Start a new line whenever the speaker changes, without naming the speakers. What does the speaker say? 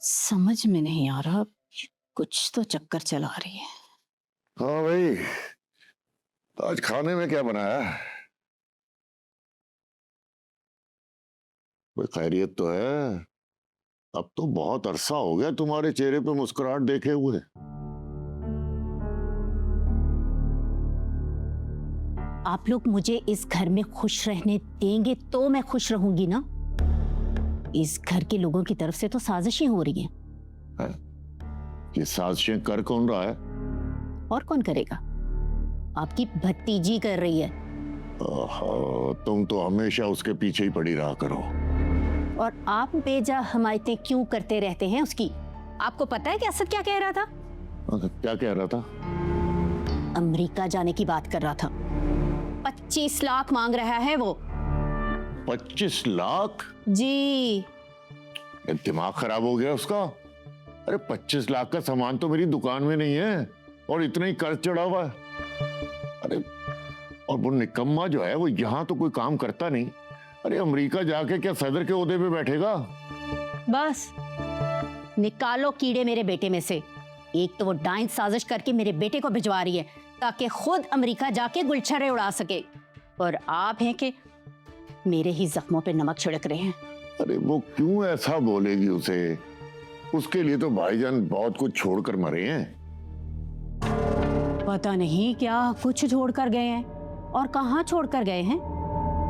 समझ में नहीं आ रहा, कुछ तो चक्कर चला रही है।
हाँ भाई, तो आज खाने में क्या बनाया? कोई खैरियत तो है? अब तो बहुत अरसा हो गया तुम्हारे चेहरे पे मुस्कुराहट देखे हुए।
आप लोग मुझे इस घर में खुश रहने देंगे तो मैं खुश रहूंगी ना। इस घर के लोगों की तरफ से तो साजिशें हो रही हैं।
ये साजिशें कर कौन रहा है?
और कौन करेगा? आपकी भतीजी कर रही है।
तुम तो हमेशा उसके पीछे ही पड़ी रहा करो।
और आप बेजा हमायतें क्यों करते रहते हैं उसकी? आपको पता है कि असद क्या कह रहा था?
क्या कह रहा था?
अमेरिका जाने की बात कर रहा था। 25 लाख मांग रहा है वो।
25 लाख?
जी।
दिमाग खराब हो गया उसका? अरे 25 लाख का सामान तो मेरी दुकान में नहीं है और इतना ही कर्ज चढ़ा हुआ है। अरे और वो निकम्मा जो है वो यहाँ तो कोई काम करता नहीं। अरे अमेरिका जाके क्या सदर के ओहदे पे बैठेगा?
बस निकालो कीड़े मेरे बेटे में से। एक तो वो डाइन साजिश करके मेरे बेटे को भिजवा रही है ताकि खुद अमेरिका जाके गुलछरे उड़ा सके, और आप हैं कि मेरे ही जख्मों पे नमक छिड़क रहे हैं।
अरे वो क्यों ऐसा बोलेगी उसे? उसके लिए तो भाईजान बहुत कुछ छोड़कर मरे हैं।
पता नहीं क्या कुछ छोड़कर गए हैं और कहाँ छोड़कर गए हैं।